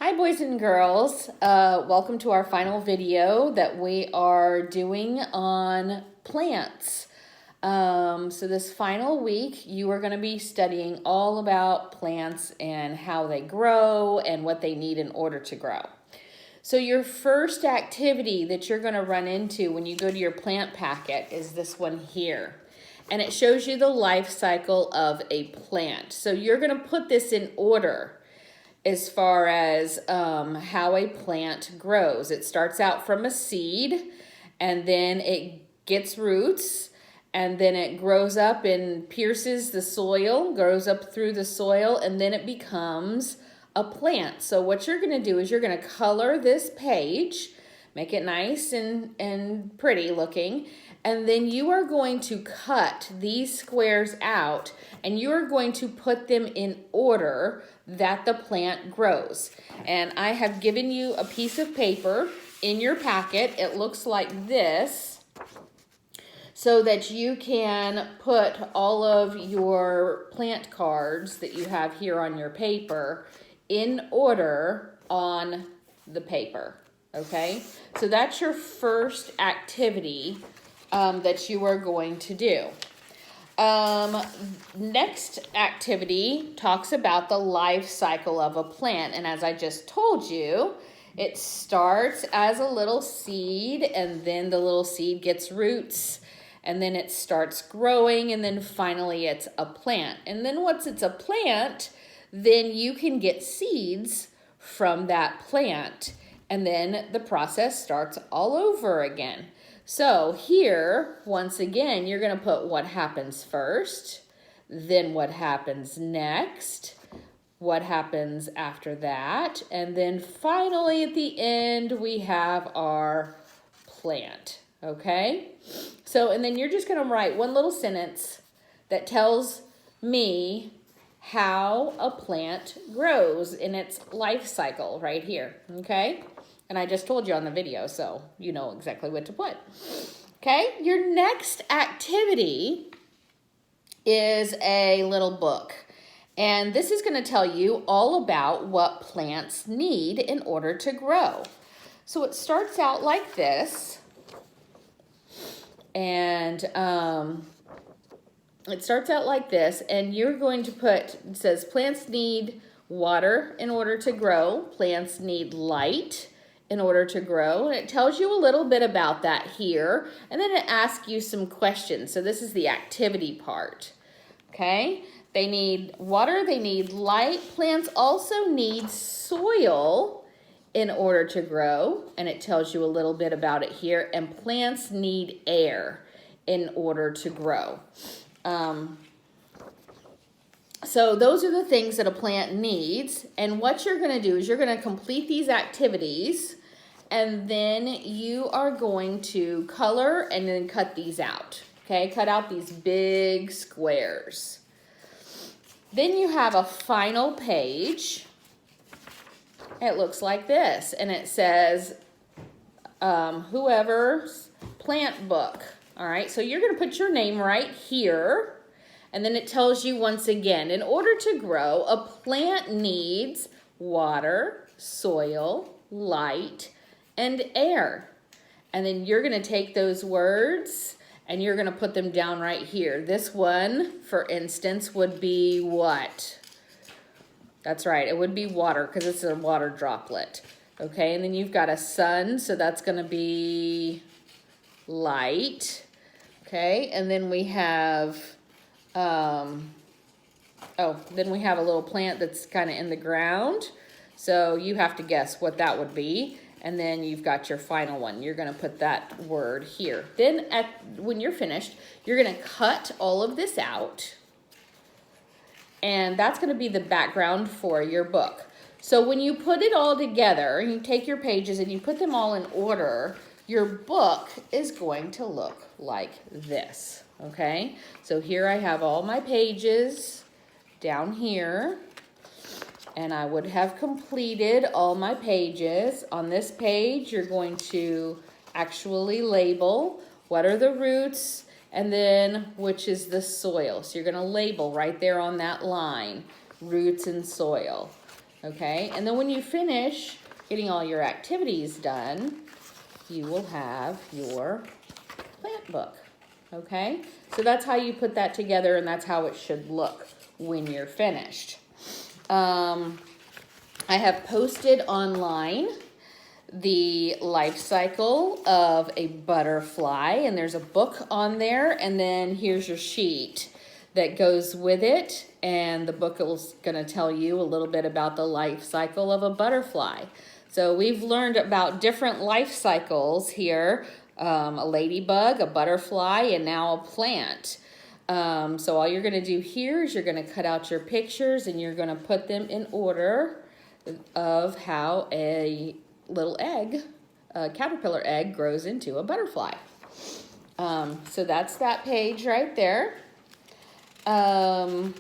Hi boys and girls, welcome to our final video that we are doing on plants. So this final week you are going to be studying all about plants and how they grow and what they need in order to grow. So your first activity that you're going to run into when you go to your plant packet is this one here. And it shows you the life cycle of a plant. So you're going to put this in order as far as how a plant grows. It starts out from a seed, and then it gets roots, and then it grows up and pierces the soil, grows up through the soil, and then it becomes a plant. So what you're going to do is you're going to color this page, make it nice and pretty looking, and then you are going to cut these squares out and you are going to put them in order that the plant grows. And I have given you a piece of paper in your packet. It looks like this, so that you can put all of your plant cards that you have here on your paper in order on the paper. Okay, so that's your first activity that you are going to do. Next activity talks about the life cycle of a plant. And as I just told you, it starts as a little seed, and then the little seed gets roots, and then it starts growing, and then finally it's a plant. And then once it's a plant, then you can get seeds from that plant, and then the process starts all over again. So here, once again, you're going to put what happens first, then what happens next, what happens after that, and then finally at the end, we have our plant, okay? So, and then you're just going to write one little sentence that tells me how a plant grows in its life cycle right here, okay? And I just told you on the video, so you know exactly what to put. Okay, your next activity is a little book. And this is going to tell you all about what plants need in order to grow. So it starts out like this. And it starts out like this. And you're going to put, it says plants need water in order to grow. Plants need light in order to grow. And it tells you a little bit about that here. And then it asks you some questions. So this is the activity part. Okay? They need water, they need light. Plants also need soil in order to grow. And it tells you a little bit about it here. And plants need air in order to grow. So those are the things that a plant needs. And what you're going to do is you're going to complete these activities, and then you are going to color and then cut these out. Okay, cut out these big squares. Then you have a final page. It looks like this, and it says whoever's plant book. All right, so you're going to put your name right here. And then it tells you once again, in order to grow, a plant needs water, soil, light, and air. And then you're going to take those words and you're going to put them down right here. This one, for instance, would be what? That's right, it would be water because it's a water droplet. Okay, and then you've got a sun, so that's going to be light. Okay, and then we have... then we have a little plant that's kind of in the ground. So you have to guess what that would be. And then you've got your final one. You're going to put that word here. Then when you're finished, you're going to cut all of this out. And that's going to be the background for your book. So when you put it all together, you take your pages and you put them all in order, your book is going to look like this. Okay, so here I have all my pages down here, and I would have completed all my pages. On this page, you're going to actually label what are the roots and then which is the soil. So you're going to label right there on that line, roots and soil. okay? And then when you finish getting all your activities done, you will have your plant book, okay? So that's how you put that together, and that's how it should look when you're finished. I have posted online the life cycle of a butterfly, and there's a book on there, and then here's your sheet that goes with it, and the book is going to tell you a little bit about the life cycle of a butterfly. So we've learned about different life cycles here, a ladybug, a butterfly, and now a plant. So all you're going to do here is you're going to cut out your pictures, and you're going to put them in order of how a little egg, a caterpillar egg, grows into a butterfly. So that's that page right there. And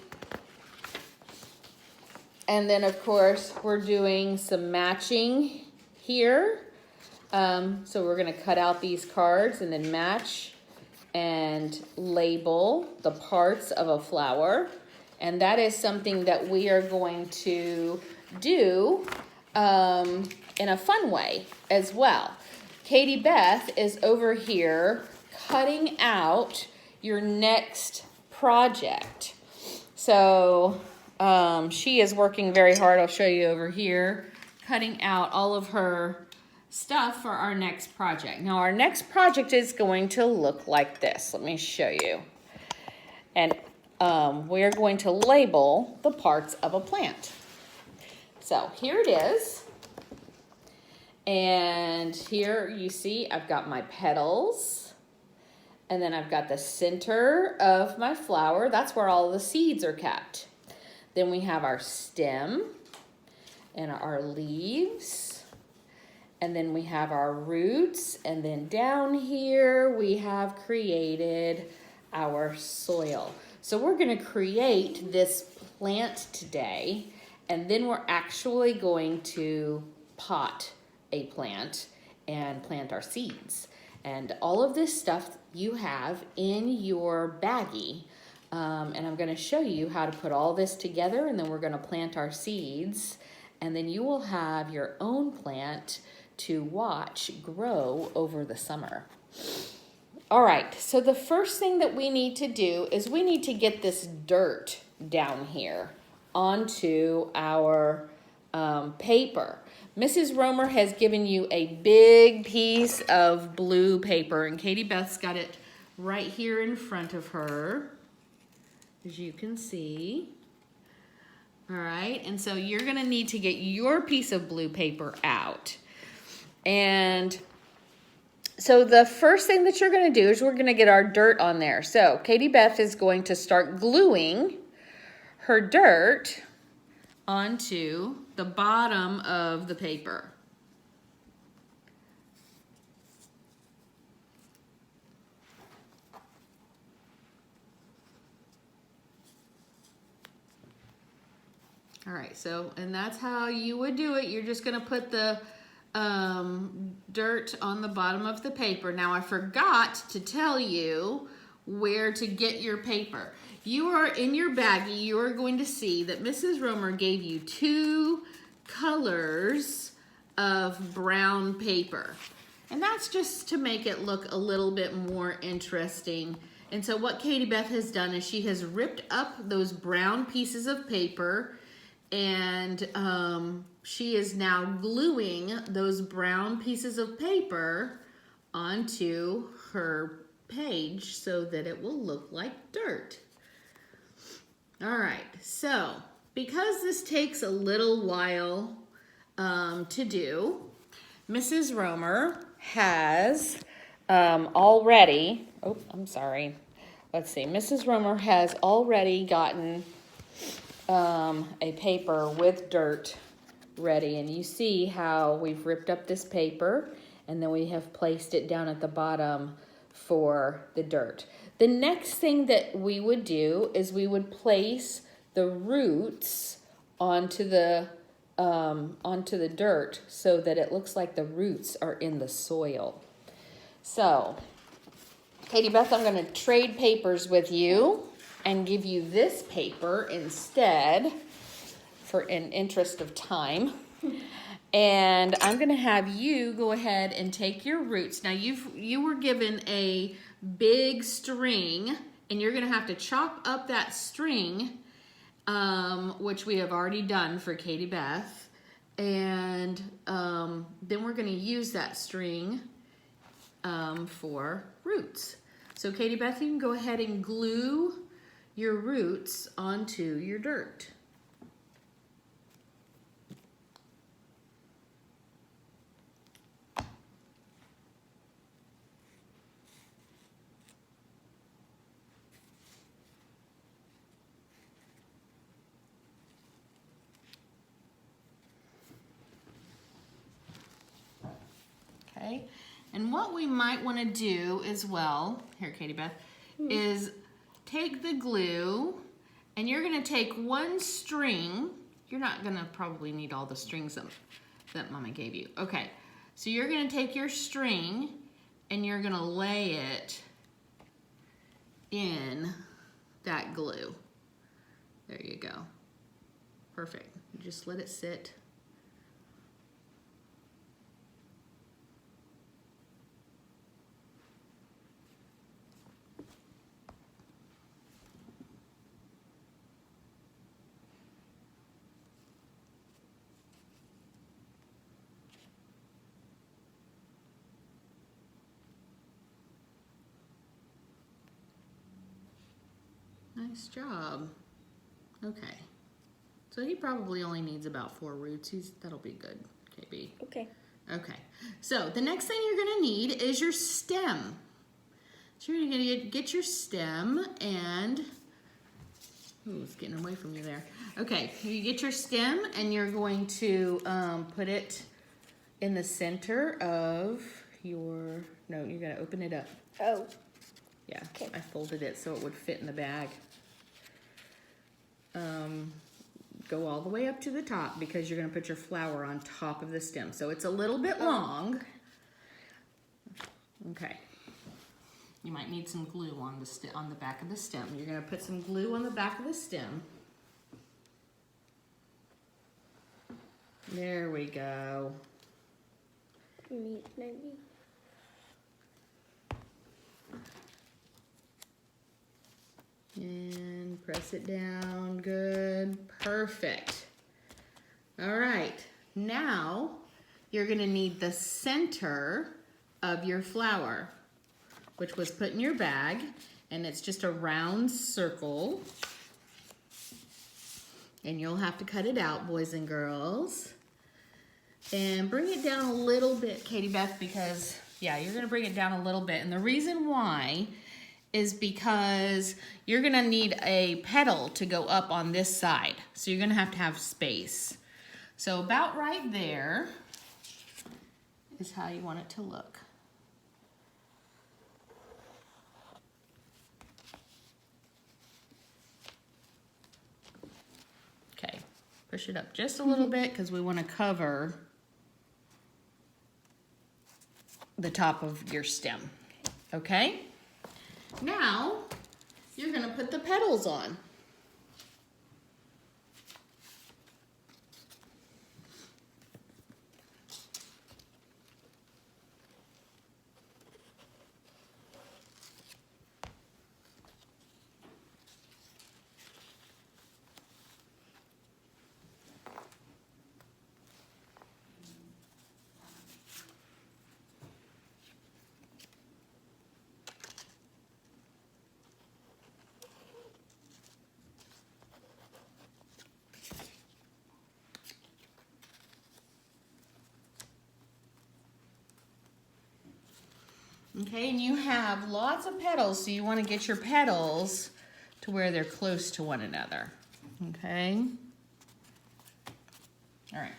then, of course, we're doing some matching here. So we're going to cut out these cards and then match and label the parts of a flower. And that is something that we are going to do in a fun way as well. Katie Beth is over here cutting out your next project. So she is working very hard. I'll show you over here, cutting out all of her stuff for our next project. Now our next project is going to look like this. Let me show you. And we're going to label the parts of a plant. So here it is. And here you see I've got my petals, and then I've got the center of my flower. That's where all the seeds are kept. Then we have our stem and our leaves, and then we have our roots, and then down here we have created our soil. So we're going to create this plant today, and then we're actually going to pot a plant and plant our seeds. And all of this stuff you have in your baggie. And I'm going to show you how to put all this together, and then we're going to plant our seeds, and then you will have your own plant to watch grow over the summer. All right, so the first thing that we need to do is we need to get this dirt down here onto our paper. Mrs. Romer has given you a big piece of blue paper, and Katie Beth's got it right here in front of her, as you can see. All right, and so you're gonna need to get your piece of blue paper out. And so the first thing that you're gonna do is we're gonna get our dirt on there. So Katie Beth is going to start gluing her dirt onto the bottom of the paper. All right, so, and that's how you would do it. You're just gonna put the dirt on the bottom of the paper. Now I forgot to tell you where to get your paper. You are in your baggie, you are going to see that Mrs. Romer gave you 2 colors of brown paper. And that's just to make it look a little bit more interesting. And so what Katie Beth has done is she has ripped up those brown pieces of paper, and she is now gluing those brown pieces of paper onto her page so that it will look like dirt. All right, so because this takes a little while to do, Mrs. Romer has already, let's see, Mrs. Romer has already gotten a paper with dirt ready, and you see how we've ripped up this paper and then we have placed it down at the bottom for the dirt. The next thing that we would do is we would place the roots onto the dirt so that it looks like the roots are in the soil. So, Katie Beth, I'm going to trade papers with you and give you this paper instead. for an interest of time. And I'm going to have you go ahead and take your roots. Now you were given a big string, and you're going to have to chop up that string, which we have already done for Katie Beth. And then we're going to use that string for roots. So Katie Beth, you can go ahead and glue your roots onto your dirt. Okay, and what we might want to do as well, here Katie Beth, is take the glue, and you're going to take one string. You're not going to probably need all the strings that Mama gave you. Okay, so you're going to take your string and you're going to lay it in that glue. There you go. Perfect. Just let it sit. Nice job. Okay. So he probably only needs about 4 roots. That'll be good, KB. Okay. Okay. So the next thing you're going to need is your stem. So you're going to get your stem and... Ooh, it's getting away from you there. Okay. You get your stem and you're going to put it in the center of your... No, you're going to open it up. Oh. Yeah, Okay. I folded it so it would fit in the bag. Go all the way up to the top because you're going to put your flower on top of the stem. So it's a little bit long. Okay. You might need some glue on the back of the stem. You're going to put some glue on the back of the stem. There we go. Maybe. And press it down, good, perfect. All right, now you're gonna need the center of your flower, which was put in your bag, and it's just a round circle. And you'll have to cut it out, boys and girls. And bring it down a little bit, Katie Beth, because, yeah, you're gonna bring it down a little bit. And the reason why is because you're gonna need a petal to go up on this side. So you're gonna have space. So about right there is how you want it to look. Okay, push it up just a little bit because we wanna cover the top of your stem, okay? Now, you're gonna put the petals on. Okay, and you have lots of petals, so you want to get your petals to where they're close to one another. Okay? All right.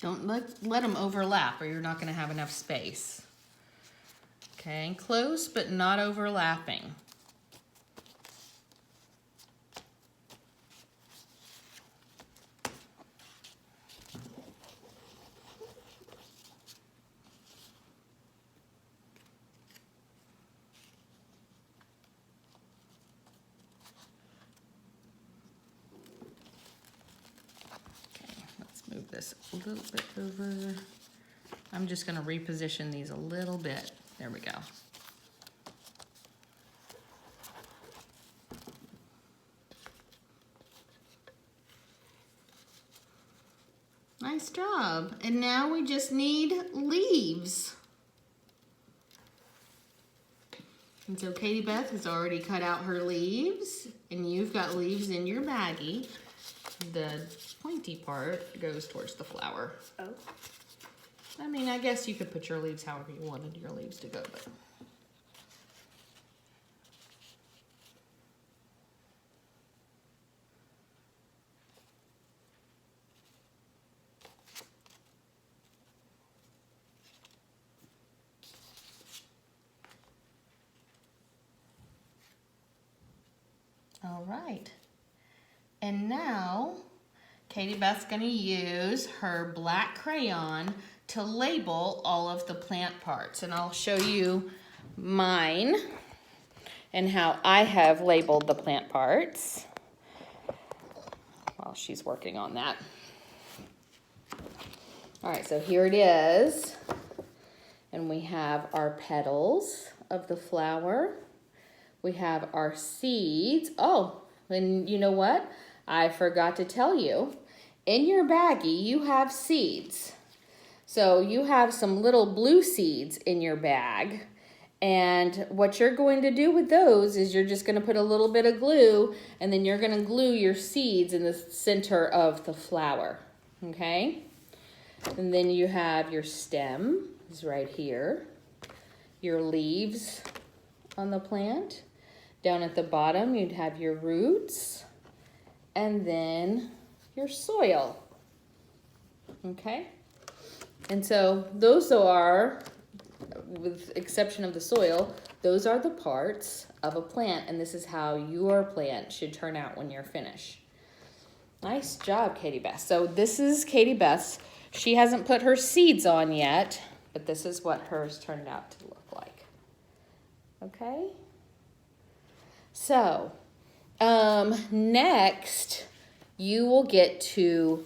Don't let them overlap or you're not going to have enough space. Okay, close but not overlapping. Move this a little bit over. I'm just going to reposition these a little bit. There we go. Nice job. And now we just need leaves. And so Katie Beth has already cut out her leaves, and you've got leaves in your baggie. The pointy part goes towards the flower. Oh. I mean, I guess you could put your leaves however you wanted your leaves to go, but. All right. And now, Katie Beth's gonna use her black crayon to label all of the plant parts. And I'll show you mine and how I have labeled the plant parts while she's working on that. All right, so here it is. And we have our petals of the flower. We have our seeds. Oh, and you know what? I forgot to tell you, in your baggie, you have seeds. So you have some little blue seeds in your bag. And what you're going to do with those is you're just going to put a little bit of glue, and then you're going to glue your seeds in the center of the flower. Okay? And then you have your stem is right here. Your leaves on the plant. Down at the bottom, you'd have your roots. And then your soil, okay? And so those are, with exception of the soil, those are the parts of a plant, and this is how your plant should turn out when you're finished. Nice job, Katie Beth. So this is Katie Beth's. She hasn't put her seeds on yet, but this is what hers turned out to look like. Okay? So, next, you will get to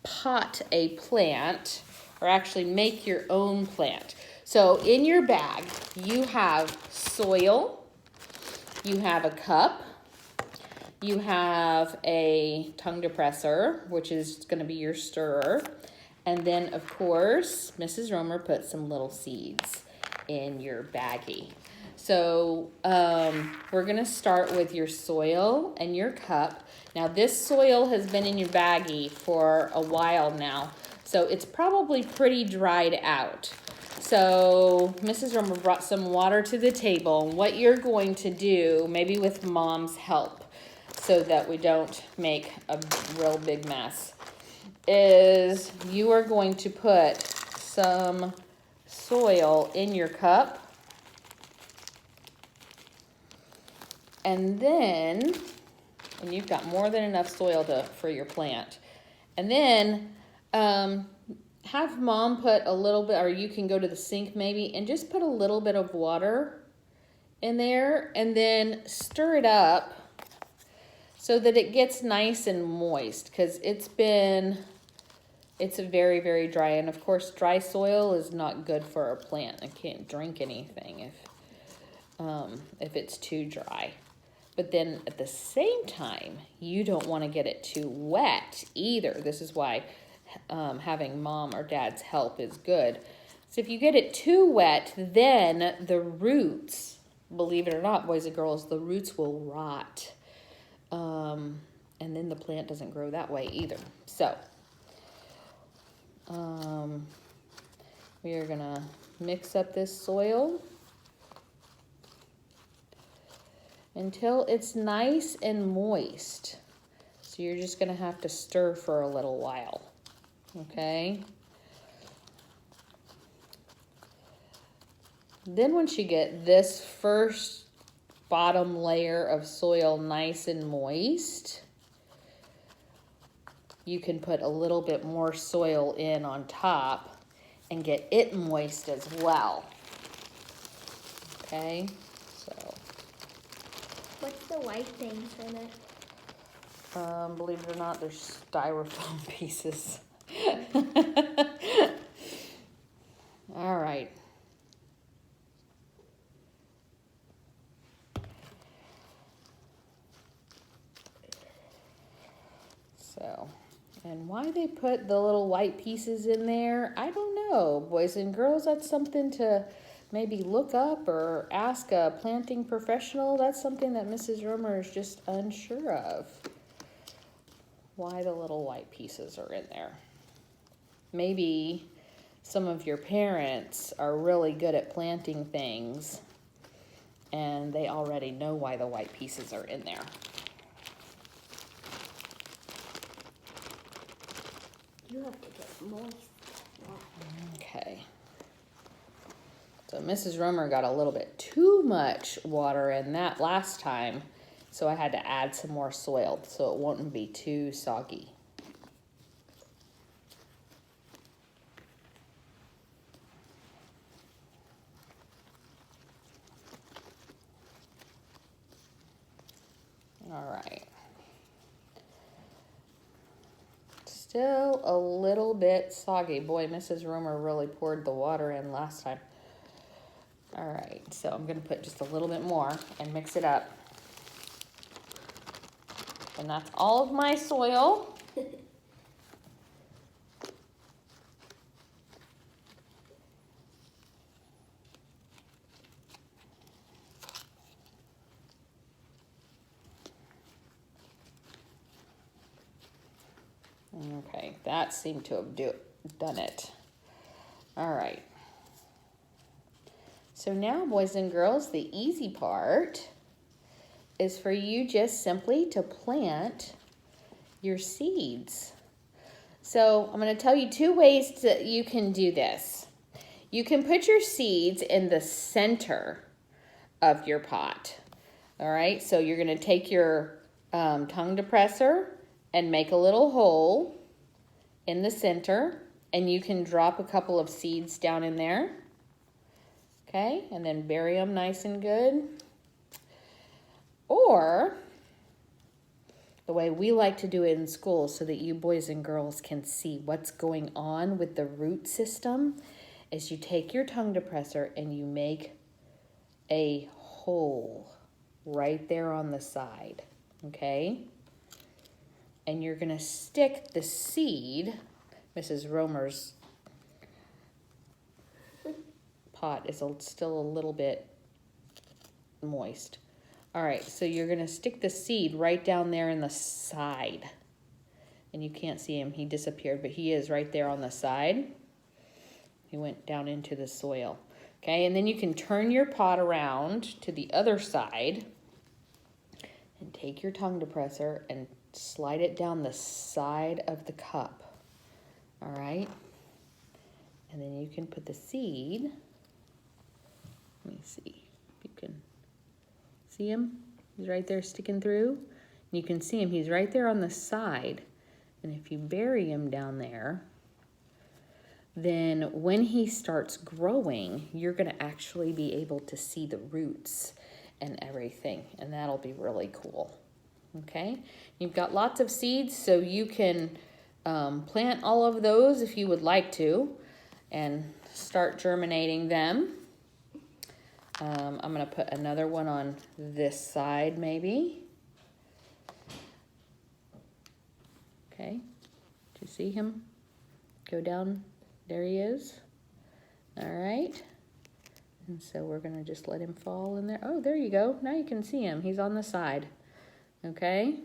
pot a plant, or actually make your own plant. So in your bag, you have soil, you have a cup, you have a tongue depressor, which is going to be your stirrer, and then, of course, Mrs. Romer put some little seeds in your baggie. So we're going to start with your soil and your cup. Now, this soil has been in your baggie for a while now, so it's probably pretty dried out. So Mrs. Romer brought some water to the table. And what you're going to do, maybe with Mom's help, so that we don't make a real big mess, is you are going to put some soil in your cup. And then, and you've got more than enough soil for your plant. And then have Mom put a little bit, or you can go to the sink maybe, and just put a little bit of water in there, and then stir it up so that it gets nice and moist, because it's very, very dry. And of course, dry soil is not good for a plant. It can't drink anything if it's too dry. But then at the same time, you don't want to get it too wet either. This is why having Mom or Dad's help is good. So if you get it too wet, then the roots, believe it or not, boys and girls, the roots will rot. And then the plant doesn't grow that way either. So we are going to mix up this soil until it's nice and moist. So you're just going to have to stir for a little while. Okay? Then once you get this first bottom layer of soil nice and moist, you can put a little bit more soil in on top and get it moist as well. Okay, so. What's the white things in it? Believe it or not, they're styrofoam pieces. All right. So, and why they put the little white pieces in there, I don't know. Boys and girls, that's something to maybe look up or ask a planting professional. That's something that Mrs. Romer is just unsure of. Why the little white pieces are in there. Maybe some of your parents are really good at planting things and they already know why the white pieces are in there. You have to get moist. Okay. So Mrs. Romer got a little bit too much water in that last time, so I had to add some more soil so it won't be too soggy. All right. Still a little bit soggy. Boy, Mrs. Romer really poured the water in last time. All right, so I'm gonna put just a little bit more and mix it up. And that's all of my soil. Okay, that seemed to have done it. All right. So now, boys and girls, the easy part is for you just simply to plant your seeds. So I'm going to tell you 2 ways that you can do this. You can put your seeds in the center of your pot. All right, so you're going to take your tongue depressor and make a little hole in the center, and you can drop a couple of seeds down in there. Okay, and then bury them nice and good. Or the way we like to do it in school so that you boys and girls can see what's going on with the root system is you take your tongue depressor and you make a hole right there on the side, okay? And you're gonna stick the seed, Mrs. Romer's pot is still a little bit moist. All right, so you're gonna stick the seed right down there in the side. And you can't see him, he disappeared, but he is right there on the side. He went down into the soil. Okay, and then you can turn your pot around to the other side and take your tongue depressor and slide it down the side of the cup. All right, and then you can put the seed. Let me see if you can see him. He's right there sticking through. And you can see him, he's right there on the side. And if you bury him down there, then when he starts growing, you're gonna actually be able to see the roots and everything, and that'll be really cool. Okay, you've got lots of seeds, so you can plant all of those if you would like to and start germinating them. I'm gonna put another one on this side maybe. Okay, do you see him go down? There he is. All right, and so we're gonna just let him fall in there. Oh, there you go, now you can see him, he's on the side. Okay,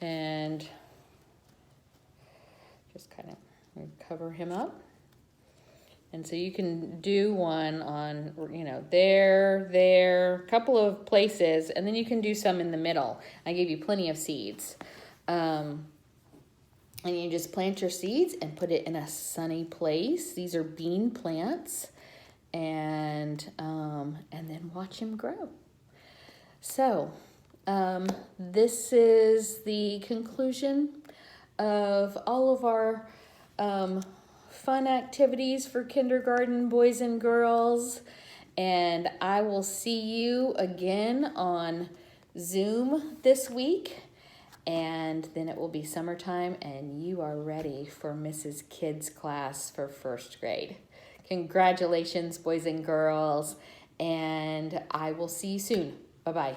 and just kind of cover him up. And so you can do one on, you know, there, a couple of places, and then you can do some in the middle. I gave you plenty of seeds. And you just plant your seeds and put it in a sunny place. These are bean plants, and then watch him grow. So this is the conclusion of all of our fun activities for kindergarten boys and girls, and I will see you again on Zoom this week, and then it will be summertime and you are ready for Mrs. Kids class for first grade. Congratulations, boys and girls, and I will see you soon. Bye-bye.